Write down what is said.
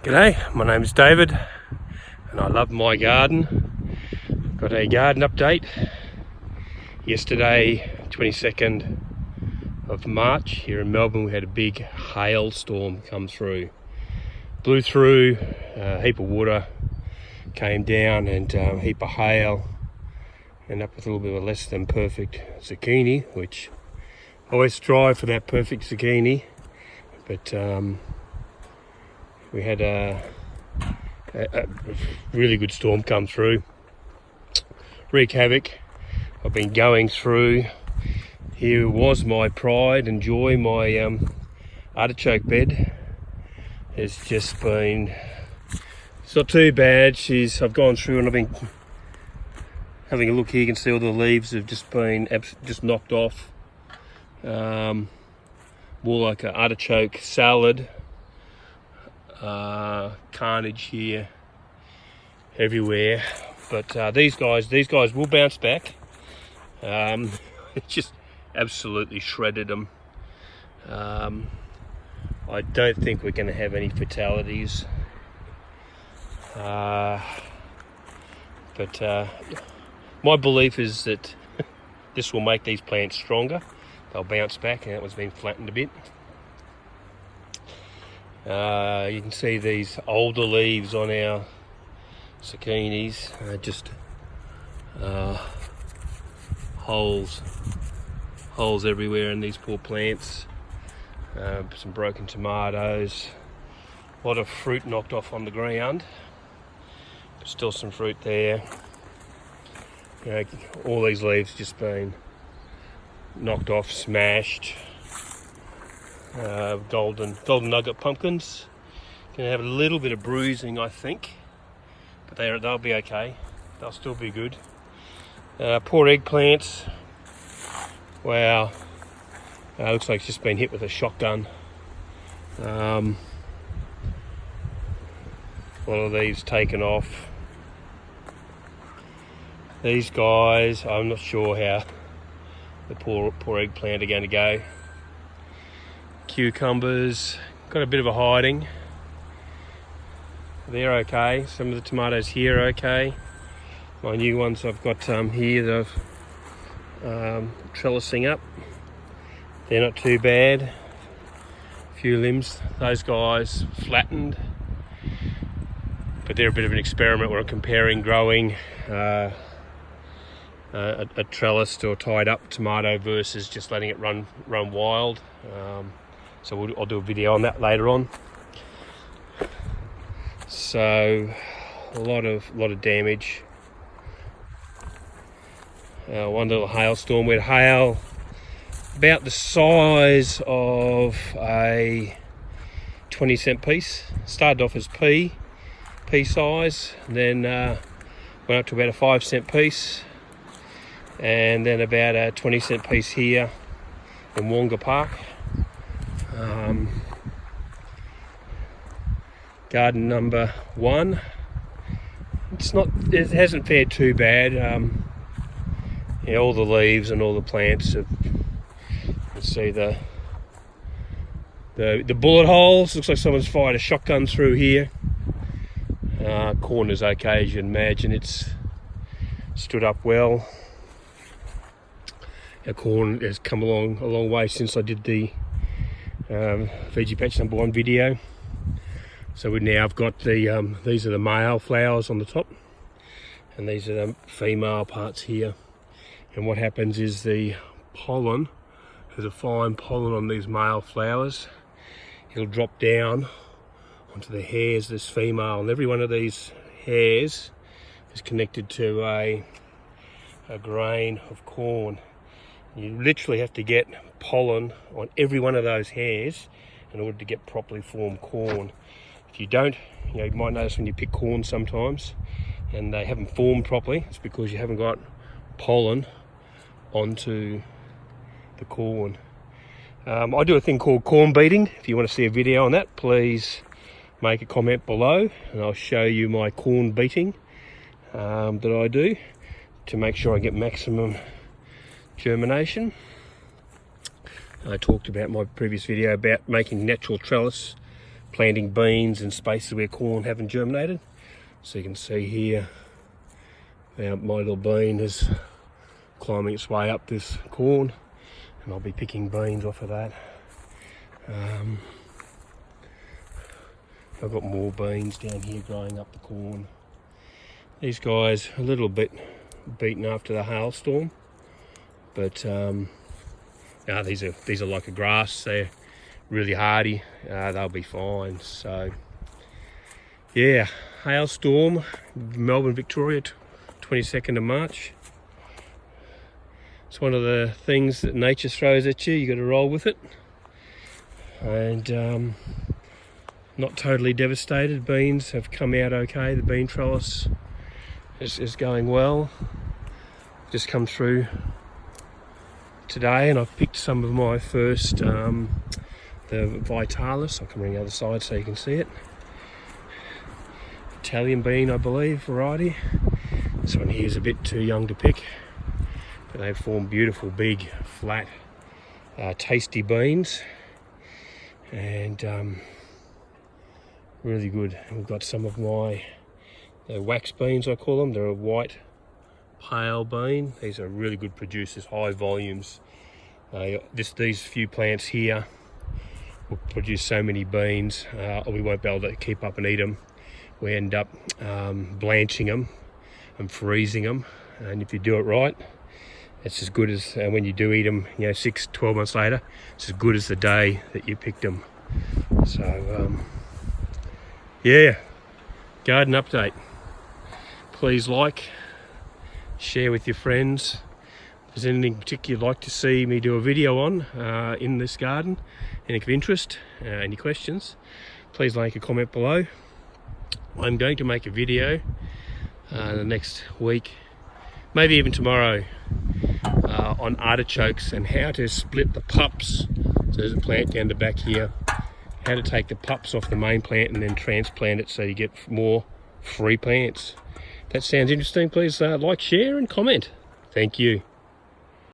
G'day, my name is David and I love my garden. Got a garden update. Yesterday, 22nd of March, here in Melbourne, we had a big hailstorm come through. Blew through, a heap of water came down and a heap of hail. Ended up with a little bit of a less than perfect zucchini, which I always strive for that perfect zucchini, but we had a really good storm come through, wreak havoc. I've been going through. Here was my pride and joy, my artichoke bed. It's just been, it's not too bad. I've gone through and I've been having a look here. You can see all the leaves have just been just knocked off. More like an artichoke salad. Carnage here everywhere, but these guys will bounce back. It just absolutely shredded them. I don't think we're going to have any fatalities, but my belief is that this will make these plants stronger. They'll bounce back, and that one's been flattened a bit. You can see these older leaves on our zucchinis, just holes everywhere in these poor plants. Some broken tomatoes, a lot of fruit knocked off on the ground, but still some fruit there. All these leaves just been knocked off, smashed. Golden nugget pumpkins. Gonna have a little bit of bruising, I think, but they'll be okay. They'll still be good. Poor eggplants. Wow, looks like it's just been hit with a shotgun. A lot of these taken off. These guys, I'm not sure how the poor eggplant are going to go. Cucumbers got a bit of a hiding. They're okay. Some of the tomatoes here are okay. My new ones I've got here that I've trellising up. They're not too bad. A few limbs. Those guys flattened, but they're a bit of an experiment where I'm comparing growing a trellised or tied up tomato versus just letting it run wild. So I'll do a video on that later on. So a lot of damage. One little hailstorm. We had hail about the size of a 20-cent piece. Started off as pea size, and then went up to about a 5-cent piece, and then about a 20-cent piece here in Wonga Park. Garden number 1. It hasn't fared too bad. All the leaves and all the plants have, you can see the bullet holes. Looks like someone's fired a shotgun through here. Corn is okay, as you can imagine. It's stood up well. Our corn has come along a long way since I did the Veggie Patch number 1 video. So we now have got the these are the male flowers on the top, and these are the female parts here. And what happens is the pollen, there's a fine pollen on these male flowers. It'll drop down onto the hairs of this female, and every one of these hairs is connected to a grain of corn. You literally have to get pollen on every one of those hairs in order to get properly formed corn. If you don't, you might notice when you pick corn sometimes and they haven't formed properly, it's because you haven't got pollen onto the corn. I do a thing called corn beating. If you want to see a video on that, please make a comment below and I'll show you my corn beating that I do to make sure I get maximum germination. I talked about my previous video about making natural trellis planting beans in spaces where corn haven't germinated. So you can see here, now my little bean is climbing its way up this corn, and I'll be picking beans off of that. I've got more beans down here growing up the corn. These guys a little bit beaten after the hailstorm, but no, these are like a grass. They're really hardy. They'll be fine. So yeah, hailstorm, Melbourne, Victoria, 22nd of March. It's one of the things that nature throws at you. You got to roll with it. And not totally devastated. Beans have come out okay. The bean trellis is going well. Just come through today, and I've picked some of my first the Vitalis. I'll come around the other side so you can see it. Italian bean, I believe, variety. This one here is a bit too young to pick, but they form beautiful, big, flat, tasty beans, and really good. We've got some of my wax beans, I call them. They're a white pale bean. These are really good producers, high volumes. These few plants here will produce so many beans, we won't be able to keep up and eat them. We end up blanching them and freezing them, and if you do it right, it's as good as when you do eat them, 6-12 months later, it's as good as the day that you picked them. So yeah, garden update. Please like, share with your friends. If there's anything particular you'd like to see me do a video on in this garden, anything of interest, any questions, please make a comment below. I'm going to make a video the next week, maybe even tomorrow, on artichokes and how to split the pups. So there's a plant down the back here, how to take the pups off the main plant and then transplant it so you get more free plants. If that sounds interesting, please like, share and comment. Thank you.